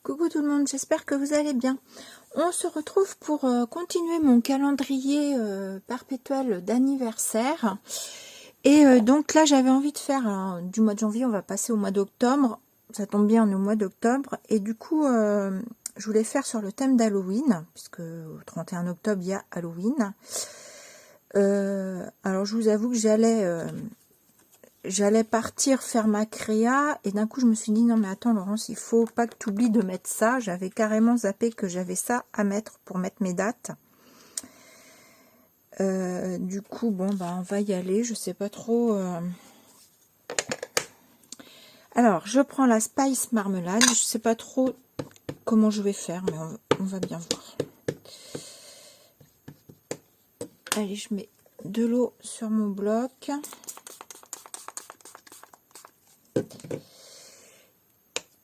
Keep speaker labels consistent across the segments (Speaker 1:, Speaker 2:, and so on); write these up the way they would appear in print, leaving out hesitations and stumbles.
Speaker 1: Coucou tout le monde, j'espère que vous allez bien. On se retrouve pour continuer mon calendrier perpétuel d'anniversaire. Et donc là, j'avais envie de faire du mois de janvier, on va passer au mois d'octobre. Ça tombe bien, on est au mois d'octobre. Et du coup, je voulais faire sur le thème d'Halloween, puisque au 31 octobre, il y a Halloween. Alors, je vous avoue que j'allais partir faire ma créa et d'un coup je me suis dit non mais attends Laurence, il faut pas que tu oublies de mettre ça. J'avais carrément zappé que j'avais ça à mettre pour mettre mes dates. Du coup bon bah on va y aller, je sais pas trop. Alors je prends la Spice Marmelade, je sais pas trop comment je vais faire mais on va bien voir. Allez, je mets de l'eau sur mon bloc.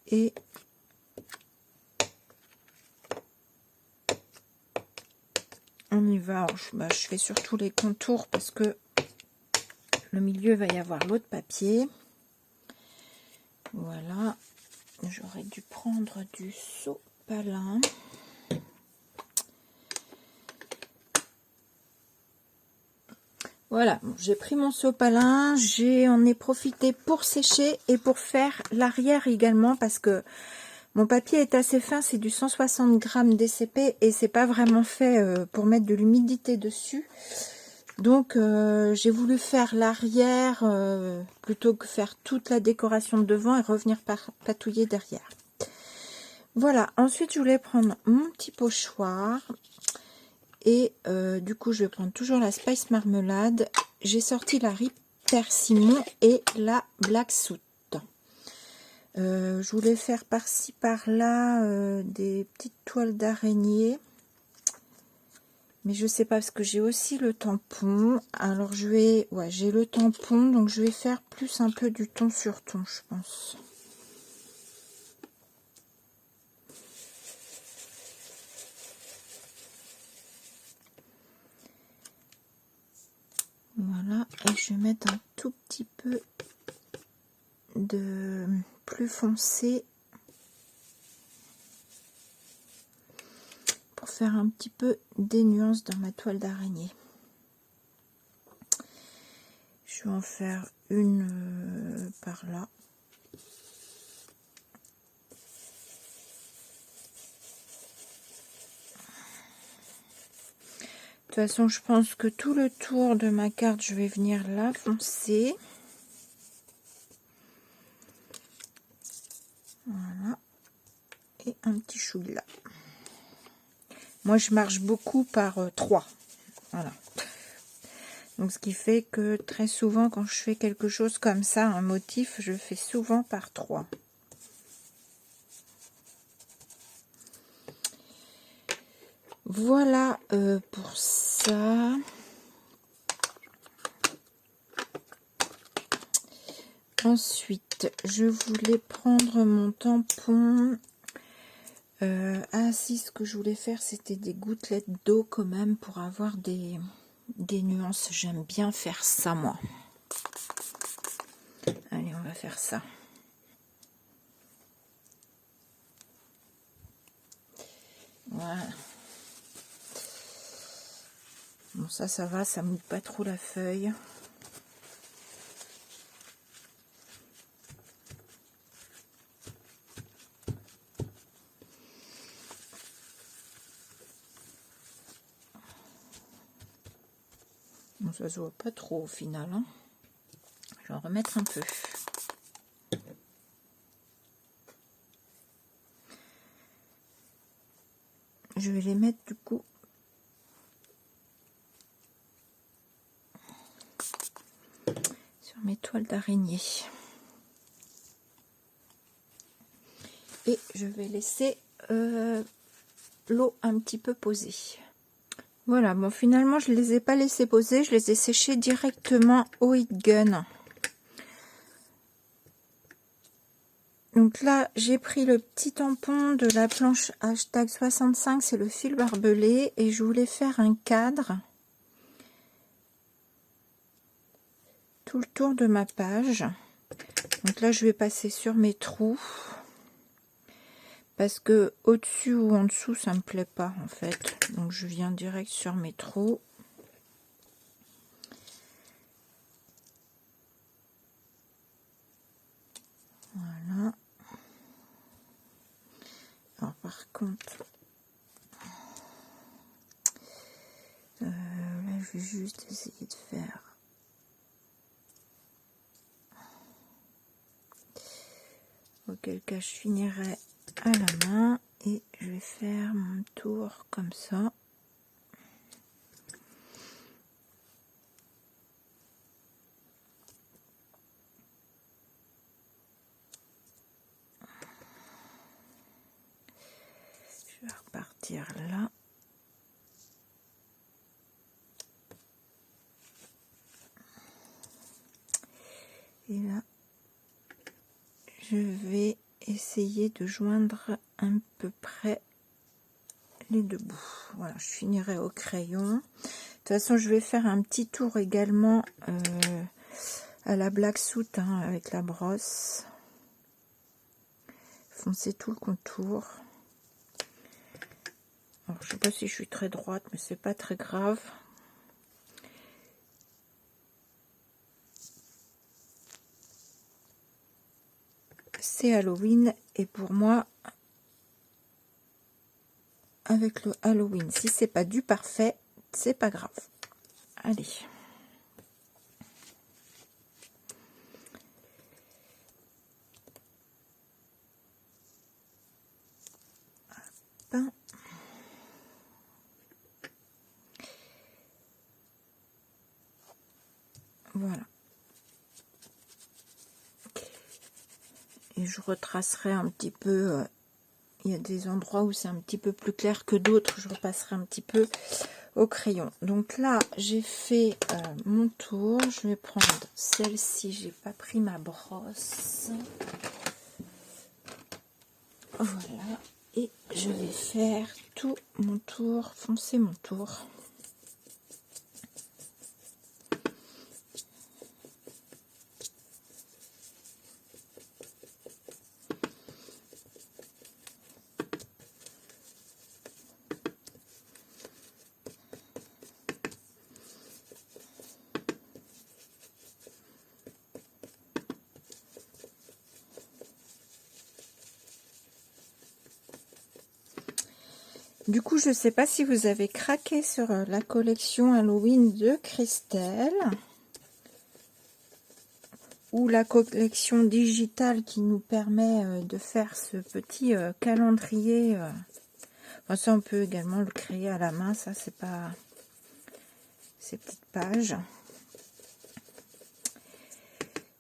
Speaker 1: Et on y va. Alors, je fais surtout les contours parce que le milieu va y avoir l'autre papier. Voilà. J'aurais dû prendre du sopalin. Voilà, bon, j'ai pris mon sopalin, j'en ai profité pour sécher et pour faire l'arrière également parce que mon papier est assez fin, c'est du 160 grammes DCP et c'est pas vraiment fait pour mettre de l'humidité dessus. Donc j'ai voulu faire l'arrière plutôt que faire toute la décoration de devant et revenir patouiller derrière. Voilà, ensuite je voulais prendre mon petit pochoir. Et du coup, je vais prendre toujours la Spice Marmelade. J'ai sorti la Rip Persimmon et la Black Soot. Je voulais faire par-ci, par-là des petites toiles d'araignée. Mais je sais pas, parce que j'ai aussi le tampon. Alors, je vais... Ouais, j'ai le tampon, donc je vais faire plus un peu du ton sur ton, je pense. Voilà, et je vais mettre un tout petit peu de plus foncé pour faire un petit peu des nuances dans ma toile d'araignée. Je vais en faire une par là. De toute façon, je pense que tout le tour de ma carte, je vais venir la foncer. Voilà. Et un petit chouille là. Moi, je marche beaucoup par 3. Voilà. Donc, ce qui fait que très souvent, quand je fais quelque chose comme ça, un motif, je fais souvent par 3. Voilà pour ça. Ensuite, je voulais prendre mon tampon. Ah si, ce que je voulais faire, c'était des gouttelettes d'eau quand même pour avoir des nuances. J'aime bien faire ça, moi. Allez, on va faire ça. Voilà. Bon, ça va, ça mouille pas trop la feuille. Bon, ça se voit pas trop au final, hein. Je vais en remettre un peu. Je vais les mettre du coup sur mes toiles d'araignée. Et je vais laisser l'eau un petit peu posée. Voilà, bon finalement je ne les ai pas laissés poser, je les ai séchés directement au heat gun. Donc là j'ai pris le petit tampon de la planche hashtag 65, c'est le fil barbelé et je voulais faire un cadre tout le tour de ma page. Donc là je vais passer sur mes trous. parce que au-dessus ou en dessous ça me plaît pas en fait, donc je viens direct sur mes trous. Voilà. Alors par contre là je vais juste essayer de faire auquel cas je finirai à la main et je vais faire mon tour comme ça. Je vais repartir là. Et là, je vais essayer de joindre à peu près les deux bouts. Voilà, je finirai au crayon. De toute façon, je vais faire un petit tour également à la Black Soot hein, avec la brosse. Foncer tout le contour. Alors, je sais pas si je suis très droite, mais c'est pas très grave. C'est Halloween et pour moi, avec le Halloween, si c'est pas du parfait, c'est pas grave. Allez. Hop. Voilà. Et je retracerai un petit peu. Il y a des endroits où c'est un petit peu plus clair que d'autres. Je repasserai un petit peu au crayon. Donc là, j'ai fait mon tour. Je vais prendre celle-ci. J'ai pas pris ma brosse. Voilà. Et je vais faire tout mon tour, foncer mon tour. Du coup, je ne sais pas si vous avez craqué sur la collection Halloween de Christelle ou la collection digitale qui nous permet de faire ce petit calendrier. Enfin, ça, on peut également le créer à la main, ça, c'est pas ces petites pages.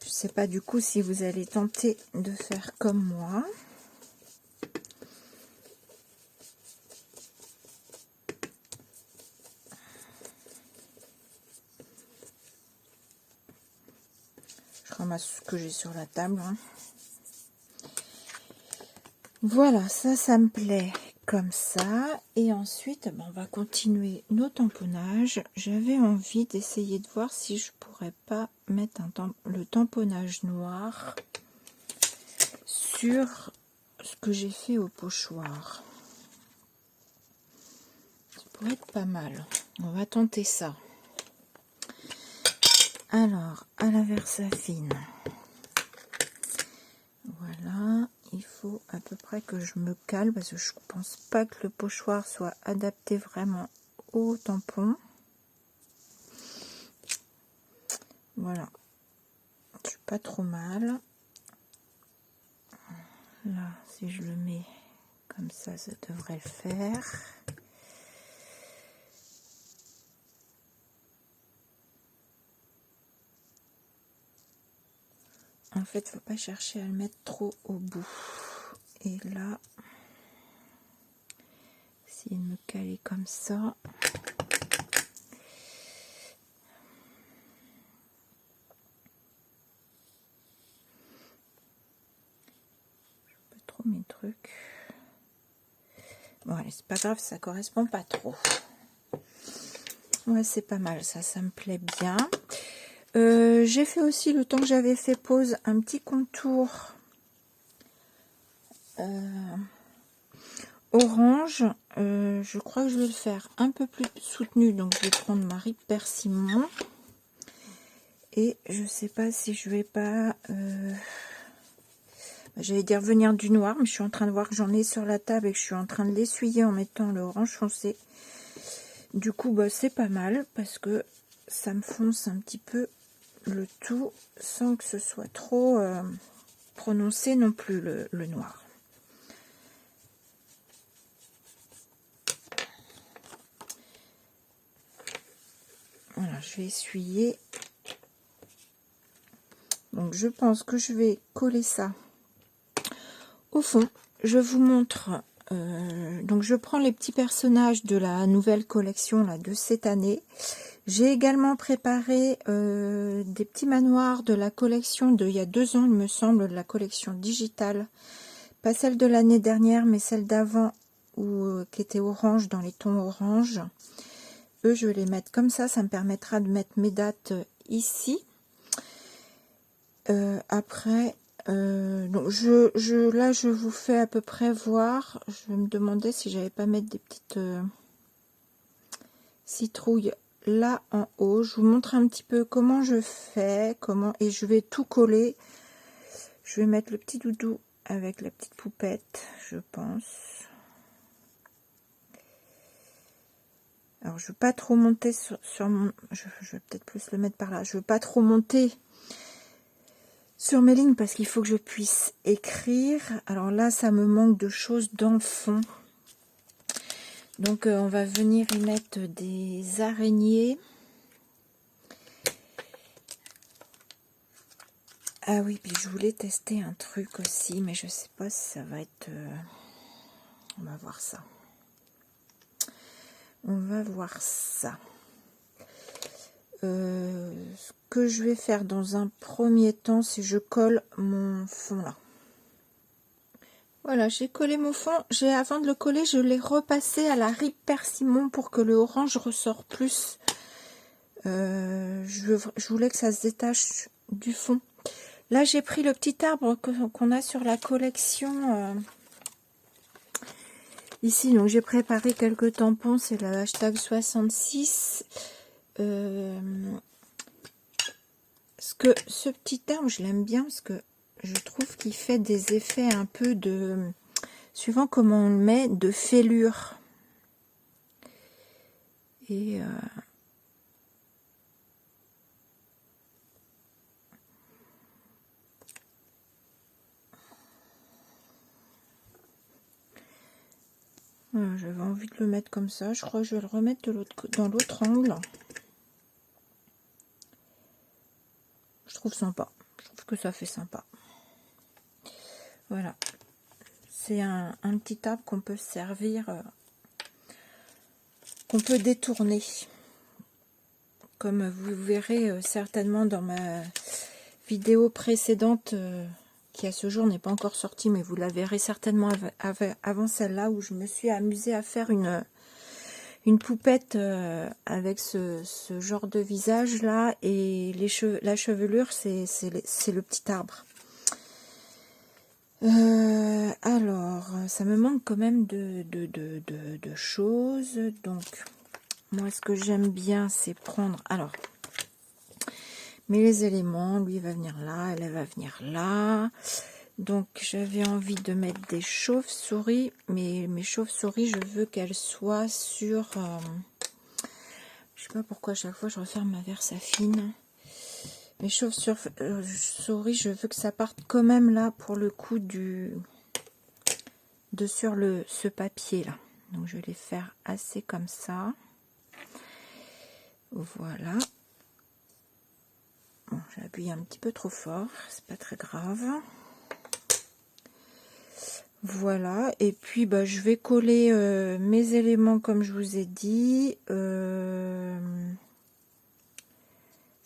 Speaker 1: Je ne sais pas du coup si vous allez tenter de faire comme moi. Je ramasse ce que j'ai sur la table. Hein. Voilà, ça me plaît comme ça. Et ensuite, on va continuer nos tamponnages. J'avais envie d'essayer de voir si je pourrais pas mettre le tamponnage noir sur ce que j'ai fait au pochoir. Ça pourrait être pas mal. On va tenter ça. Alors, à la Versafine. Voilà, il faut à peu près que je me cale parce que je pense pas que le pochoir soit adapté vraiment au tampon. Voilà, je suis pas trop mal. Là, si je le mets comme ça devrait le faire. En fait, faut pas chercher à le mettre trop au bout. Et là, s'il me calait comme ça, je peux trop mes trucs. Bon, allez, c'est pas grave, ça correspond pas trop. Ouais, c'est pas mal, ça me plaît bien. J'ai fait aussi, le temps que j'avais fait pause, un petit contour orange. Je crois que je vais le faire un peu plus soutenu, donc je vais prendre ma Rip Persimmon. Et je sais pas si je vais pas... j'allais dire venir du noir, mais je suis en train de voir que j'en ai sur la table et que je suis en train de l'essuyer en mettant le orange foncé. Du coup, bah, c'est pas mal parce que ça me fonce un petit peu le tout sans que ce soit trop prononcé non plus le noir. Voilà, je vais essuyer. Donc je pense que je vais coller ça au fond. Je vous montre. Donc je prends les petits personnages de la nouvelle collection là, de cette année. J'ai également préparé des petits manoirs de la collection d'il y a 2 ans, il me semble, de la collection digitale. Pas celle de l'année dernière, mais celle d'avant, qui était orange, dans les tons orange. Eux, je vais les mettre comme ça me permettra de mettre mes dates ici. Après, donc là, je vous fais à peu près voir. Je me demandais si j'allais pas mettre des petites citrouilles là en haut. Je vous montre un petit peu comment je fais, et je vais tout coller. Je vais mettre le petit doudou avec la petite poupette, je pense. Alors, je veux pas trop monter sur mon... Je vais peut-être plus le mettre par là. Je veux pas trop monter sur mes lignes parce qu'il faut que je puisse écrire. Alors là, ça me manque de choses dans le fond. Donc, on va venir y mettre des araignées. Ah oui, puis je voulais tester un truc aussi, mais je sais pas si ça va être... On va voir ça. On va voir ça. Ce que je vais faire dans un premier temps, c'est je colle mon fond là. Voilà, j'ai collé mon fond. Avant de le coller, je l'ai repassé à la Rip Persimmon pour que le orange ressort plus. Je voulais que ça se détache du fond. Là, j'ai pris le petit arbre qu'on a sur la collection ici. Donc, j'ai préparé quelques tampons. C'est le hashtag 66. Ce petit arbre, je l'aime bien parce que je trouve qu'il fait des effets un peu de, suivant comment on le met, de fêlure. Et voilà, j'avais envie de le mettre comme ça. Je crois que je vais le remettre dans l'autre angle. Je trouve sympa. Je trouve que ça fait sympa. Voilà. C'est un petit arbre qu'on peut servir, qu'on peut détourner. Comme vous verrez certainement dans ma vidéo précédente, qui à ce jour n'est pas encore sortie, mais vous la verrez certainement avant celle-là, où je me suis amusée à faire une poupette avec ce genre de visage là, et la chevelure, c'est le petit arbre. Alors, ça me manque quand même de choses. Donc, moi, ce que j'aime bien, c'est prendre... Alors, mais les éléments, lui va venir là, elle va venir là. Donc, j'avais envie de mettre des chauves-souris, mais mes chauves-souris, je veux qu'elles soient sur... je sais pas pourquoi à chaque fois je referme ma Versafine. Mes chauves-souris, je veux que ça parte quand même là pour le coup sur ce papier là. Donc je vais les faire assez comme ça. Voilà. Bon, j'ai appuyé un petit peu trop fort, c'est pas très grave. Voilà, et puis bah, je vais coller mes éléments comme je vous ai dit.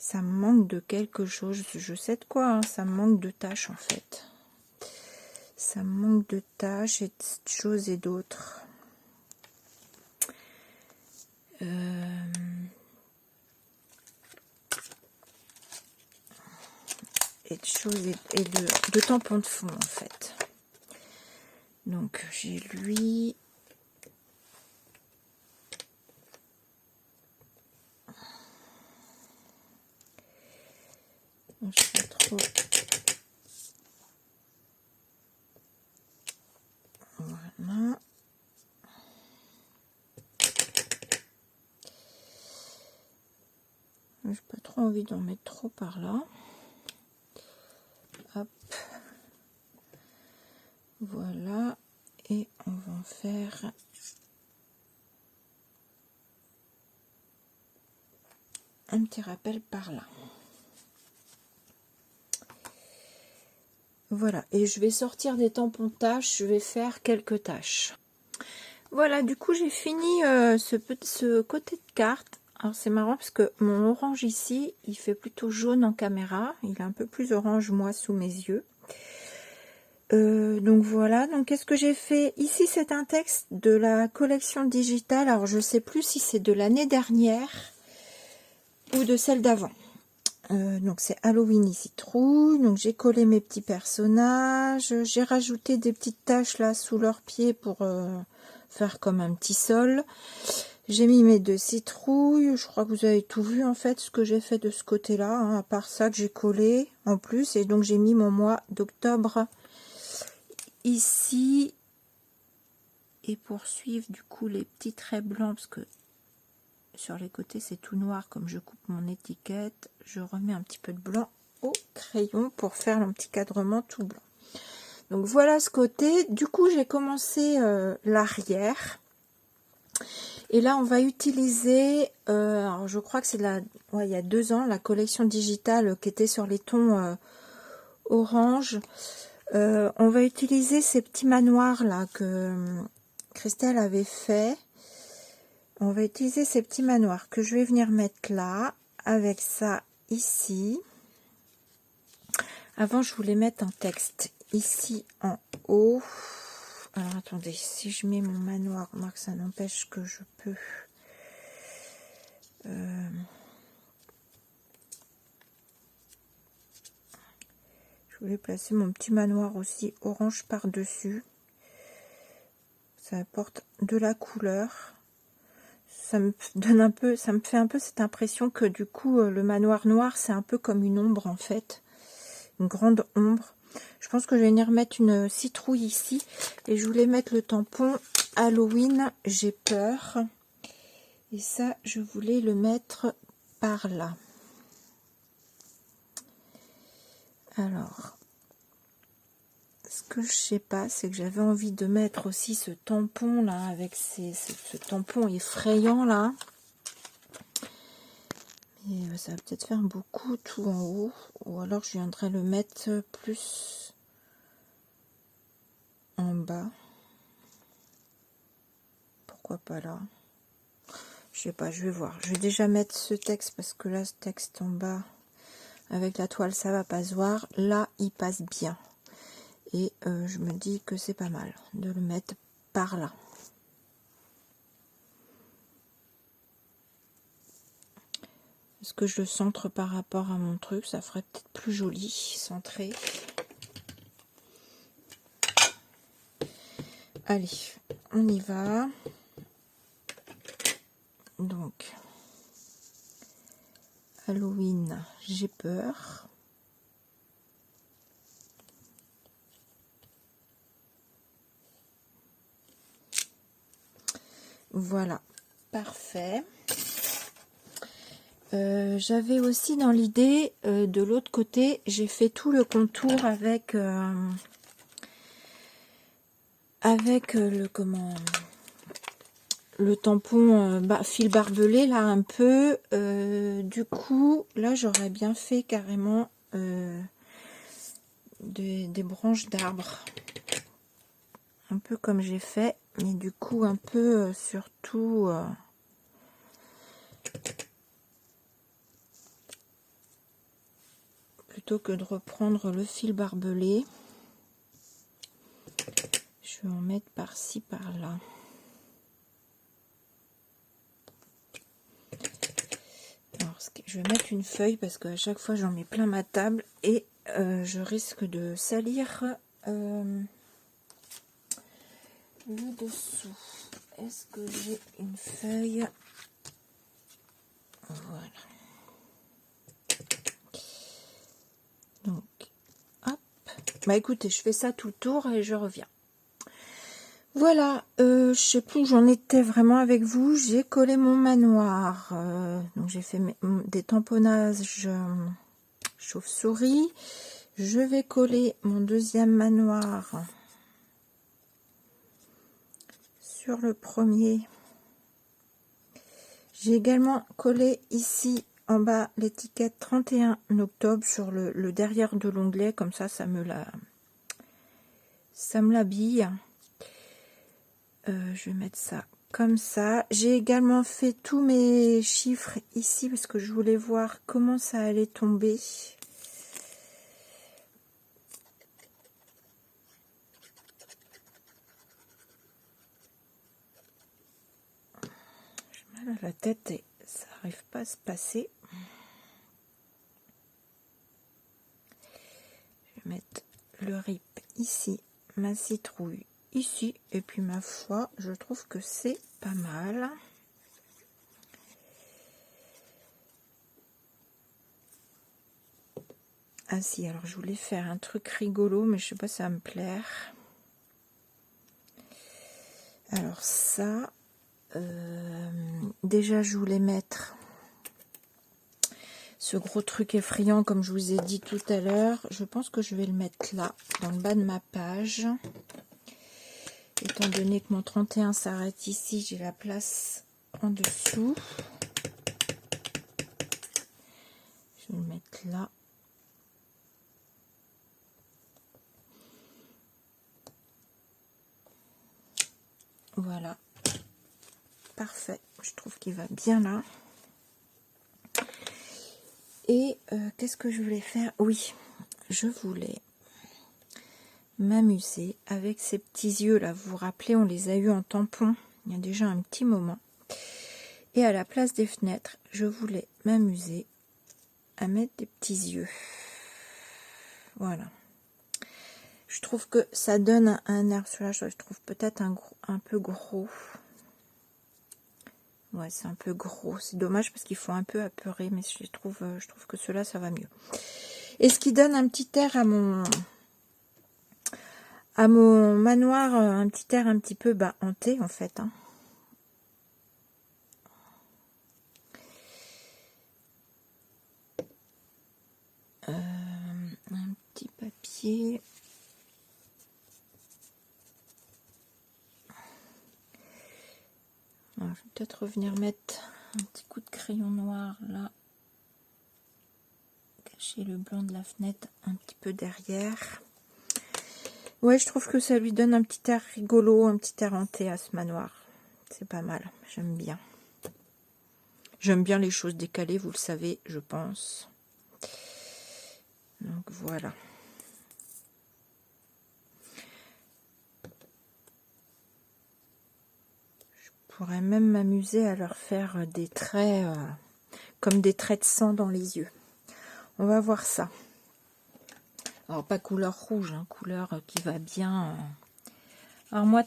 Speaker 1: Ça me manque de quelque chose, je sais de quoi, hein, ça me manque de tâches en fait. Ça me manque de tâches et de choses et d'autres. Et de choses et de tampons de fond en fait. Donc j'ai lui. Je sais pas trop. Voilà. J'ai pas trop envie d'en mettre trop par là. Hop. Voilà. Et on va en faire un petit rappel par là. Voilà. Et je vais sortir des tampons tâches. Je vais faire quelques tâches. Voilà. Du coup, j'ai fini ce côté de carte. Alors c'est marrant parce que mon orange ici, il fait plutôt jaune en caméra. Il est un peu plus orange moi sous mes yeux. Donc voilà, donc qu'est-ce que j'ai fait ici? C'est un texte de la collection digitale. Alors je sais plus si c'est de l'année dernière ou de celle d'avant. Donc c'est Halloween et citrouille. Donc j'ai collé mes petits personnages. J'ai rajouté des petites taches là sous leurs pieds pour faire comme un petit sol. J'ai mis mes 2 citrouilles. Je crois que vous avez tout vu en fait ce que j'ai fait de ce côté-là. Hein, à part ça que j'ai collé en plus. Et donc j'ai mis mon mois d'octobre ici. Et poursuivre du coup les petits traits blancs parce que sur les côtés c'est tout noir comme je coupe mon étiquette. Je remets un petit peu de blanc au crayon pour faire un petit cadrement tout blanc. Donc voilà ce côté. Du coup j'ai commencé l'arrière. Et là on va utiliser, alors je crois que c'est il y a 2 ans, la collection digitale qui était sur les tons orange. On va utiliser ces petits manoirs là que Christelle avait fait. On va utiliser ces petits manoirs que je vais venir mettre là, avec ça ici. Avant, je voulais mettre un texte ici en haut. Alors, attendez, si je mets mon manoir, remarque, ça n'empêche que je peux... Je voulais placer mon petit manoir aussi orange par-dessus. Ça apporte de la couleur. Ça me donne un peu, ça me fait un peu cette impression que du coup le manoir noir c'est un peu comme une ombre en fait, une grande ombre. Je pense que je vais venir mettre une citrouille ici et je voulais mettre le tampon Halloween, j'ai peur. Et ça je voulais le mettre par là. Alors, ce que je sais pas, c'est que j'avais envie de mettre aussi ce tampon là avec ce tampon effrayant là. Et ça va peut-être faire beaucoup tout en haut. Ou alors je viendrai le mettre plus en bas. Pourquoi pas là? Je sais pas, je vais voir. Je vais déjà mettre ce texte parce que là, ce texte en bas, avec la toile, ça va pas se voir. Là, il passe bien. Et je me dis que c'est pas mal de le mettre par là. Est-ce que je le centre par rapport à mon truc? Ça ferait peut-être plus joli, centré. Allez, on y va. Donc, Halloween, j'ai peur. Voilà, parfait. J'avais aussi dans l'idée, de l'autre côté, j'ai fait tout le contour avec le tampon fil barbelé là un peu. Du coup, là j'aurais bien fait carrément des branches d'arbres, un peu comme j'ai fait, mais du coup un peu surtout plutôt que de reprendre le fil barbelé, je vais en mettre par-ci par-là. Alors, je vais mettre une feuille parce qu'à chaque fois j'en mets plein ma table et je risque de salir le dessous. Est-ce que j'ai une feuille? Voilà. Donc, hop. Bah écoutez, je fais ça tout le tour et je reviens. Voilà, je sais plus où j'en étais vraiment avec vous. J'ai collé mon manoir. Donc j'ai fait des tamponnages chauve-souris. Je vais coller mon deuxième manoir sur le premier. J'ai également collé ici en bas l'étiquette 31 octobre sur le derrière de l'onglet, comme ça, ça me l'habille. Je vais mettre ça comme ça. J'ai également fait tous mes chiffres ici parce que je voulais voir comment ça allait tomber. J'ai mal à la tête et ça n'arrive pas à se passer. Je vais mettre le rip ici, ma citrouille ici, et puis ma foi, je trouve que c'est pas mal. Ah si, alors je voulais faire un truc rigolo, mais je sais pas si ça va me plaire. Alors ça, déjà je voulais mettre ce gros truc effrayant comme je vous ai dit tout à l'heure. Je pense que je vais le mettre là, dans le bas de ma page. Étant donné que mon 31 s'arrête ici, j'ai la place en dessous. Je vais le mettre là. Voilà. Parfait. Je trouve qu'il va bien là. Et qu'est-ce que je voulais faire? Oui, je voulais m'amuser avec ces petits yeux là. Vous vous rappelez, on les a eu en tampon il y a déjà un petit moment. Et à la place des fenêtres, je voulais m'amuser à mettre des petits yeux. Voilà. Je trouve que ça donne un air sur la chose. Je trouve peut-être un peu gros. Ouais, c'est un peu gros. C'est dommage parce qu'il faut un peu apeurer, mais je trouve que cela, ça va mieux. Et ce qui donne un petit air à mon manoir, un petit air un petit peu hanté en fait. Hein. Un petit papier. Alors, je vais peut-être revenir mettre un petit coup de crayon noir là. Cacher le blanc de la fenêtre un petit peu derrière. Ouais, je trouve que ça lui donne un petit air rigolo, un petit air hanté à ce manoir. C'est pas mal, j'aime bien. J'aime bien les choses décalées, vous le savez, je pense. Donc voilà. Je pourrais même m'amuser à leur faire des traits, comme des traits de sang dans les yeux. On va voir ça. Alors pas couleur rouge, hein, couleur qui va bien. Alors moi,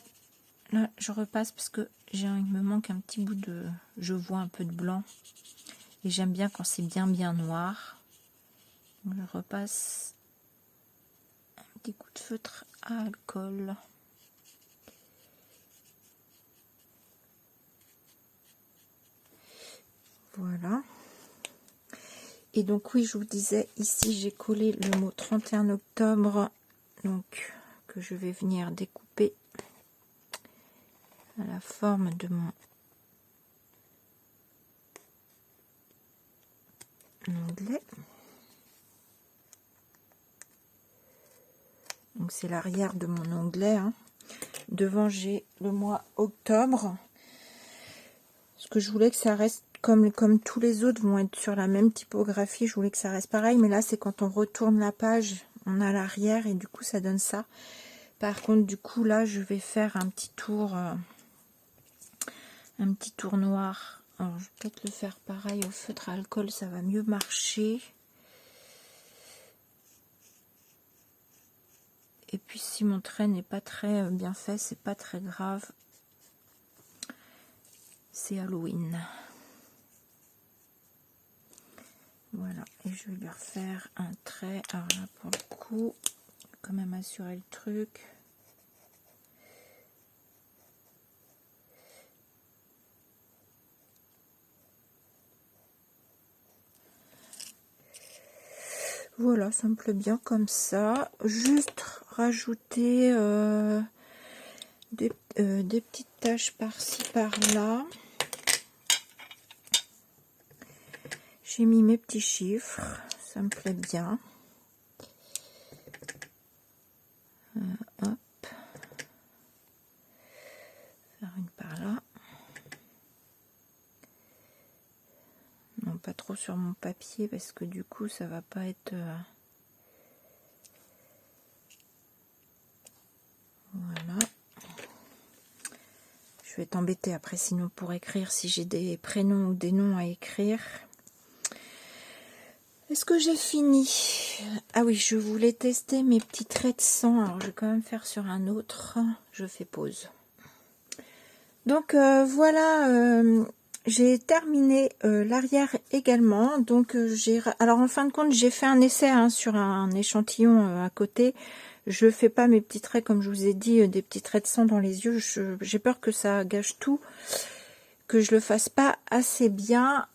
Speaker 1: là, je repasse parce que il me manque un petit bout de... Je vois un peu de blanc. Et j'aime bien quand c'est bien noir. Donc je repasse un petit coup de feutre à alcool. Voilà. Et donc oui, je vous disais, ici j'ai collé le mot 31 octobre. Donc que je vais venir découper à la forme de mon onglet. Donc c'est l'arrière de mon onglet. Hein. Devant j'ai le mois octobre. Parce que je voulais que ça reste comme tous les autres vont être sur la même typographie. Je voulais que ça reste pareil. Mais là c'est quand on retourne la page, on a l'arrière et du coup ça donne ça. Par contre du coup là je vais faire un petit tour noir. Alors je vais peut-être le faire pareil au feutre à alcool, ça va mieux marcher. Et puis si mon trait n'est pas très bien fait, c'est pas très grave. C'est Halloween. Voilà, et je vais lui refaire un trait. Alors là, pour le coup, quand même assurer le truc. Voilà, ça me plaît bien comme ça. Juste rajouter des petites taches par-ci, par-là. J'ai mis mes petits chiffres, ça me plaît bien. Hop. Faire une par là. Non, pas trop sur mon papier parce que du coup ça va pas être... Voilà. Je vais t'embêter après sinon pour écrire si j'ai des prénoms ou des noms à écrire. Est-ce que j'ai fini? Ah oui, je voulais tester mes petits traits de sang. Alors je vais quand même faire sur un autre. Je fais pause. Donc voilà, j'ai terminé l'arrière également. Donc alors en fin de compte, j'ai fait un essai sur un échantillon à côté. Je fais pas mes petits traits comme je vous ai dit, des petits traits de sang dans les yeux. J'ai peur que ça gâche tout, que je le fasse pas assez bien.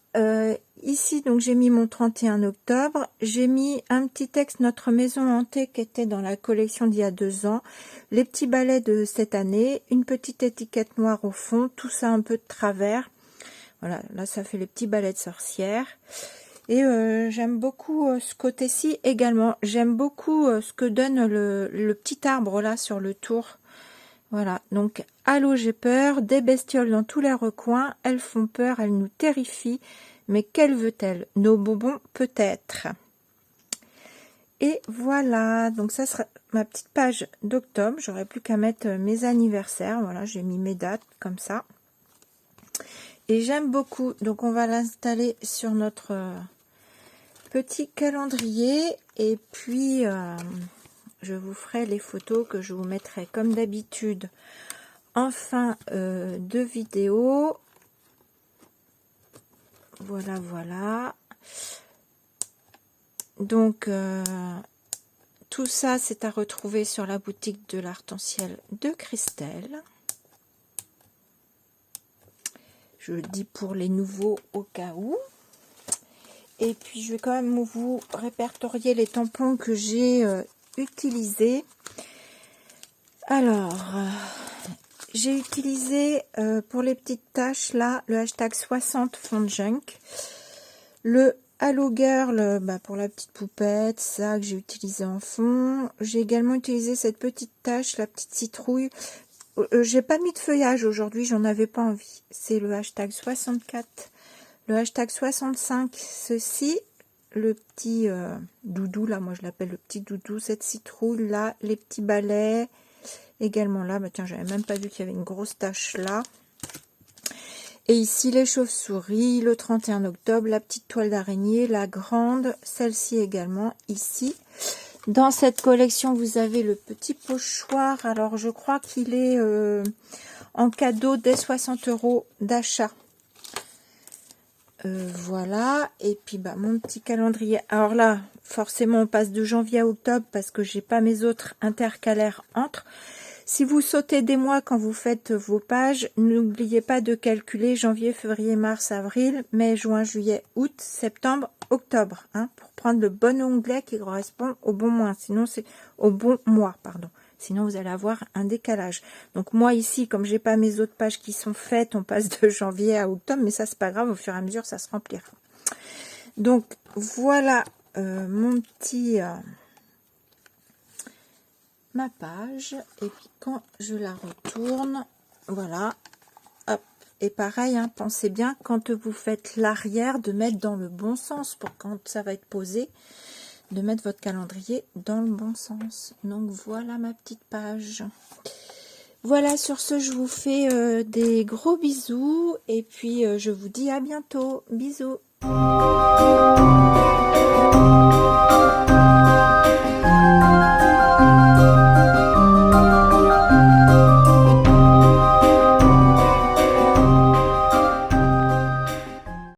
Speaker 1: Ici, donc j'ai mis mon 31 octobre. J'ai mis un petit texte Notre maison hantée qui était dans la collection d'il y a 2 ans. Les petits balais de cette année. Une petite étiquette noire au fond. Tout ça un peu de travers. Voilà, là ça fait les petits balais de sorcière. Et j'aime beaucoup ce côté-ci également. J'aime beaucoup ce que donne le petit arbre là sur le tour. Voilà, donc allô j'ai peur, des bestioles dans tous les recoins, elles font peur, elles nous terrifient, mais quelle veut-elle? Nos bonbons peut-être. Et voilà, donc ça sera ma petite page d'octobre, j'aurais plus qu'à mettre mes anniversaires, voilà, j'ai mis mes dates comme ça. Et j'aime beaucoup, donc on va l'installer sur notre petit calendrier, et puis... je vous ferai les photos que je vous mettrai comme d'habitude en fin de vidéo. Voilà, voilà. Donc, tout ça, c'est à retrouver sur la boutique de l'Arc-en-Ciel de Christelle. Je le dis pour les nouveaux au cas où. Et puis, je vais quand même vous répertorier les tampons que j'ai utilisés. Alors, j'ai utilisé pour les petites taches là le hashtag 60 fond de junk, le Hello Girl pour la petite poupette, ça que j'ai utilisé en fond. J'ai également utilisé cette petite tache, la petite citrouille. J'ai pas mis de feuillage aujourd'hui, j'en avais pas envie. C'est le hashtag 64, le hashtag 65, ceci, le petit doudou là, moi je l'appelle le petit doudou, cette citrouille là, les petits balais. Également là, bah tiens, j'avais même pas vu qu'il y avait une grosse tache là. Et ici, les chauves-souris, le 31 octobre, la petite toile d'araignée, la grande, celle-ci également, ici. Dans cette collection, vous avez le petit pochoir. Alors, je crois qu'il est en cadeau dès 60 € d'achat. Voilà. Et puis, bah, mon petit calendrier. Alors là, forcément, on passe de janvier à octobre parce que j'ai pas mes autres intercalaires entre. Si vous sautez des mois quand vous faites vos pages, n'oubliez pas de calculer janvier, février, mars, avril, mai, juin, juillet, août, septembre, octobre, pour prendre le bon onglet qui correspond au bon mois. Sinon, c'est au bon mois, pardon. Sinon, vous allez avoir un décalage. Donc moi ici, comme j'ai pas mes autres pages qui sont faites, on passe de janvier à octobre, mais ça c'est pas grave. Au fur et à mesure, ça se remplira. Donc voilà mon petit ma page, et puis quand je la retourne, voilà, hop, et pareil, pensez bien quand vous faites l'arrière de mettre dans le bon sens pour quand ça va être posé, de mettre votre calendrier dans le bon sens. Donc voilà ma petite page. Voilà, sur ce, je vous fais des gros bisous, et puis je vous dis à bientôt. Bisous.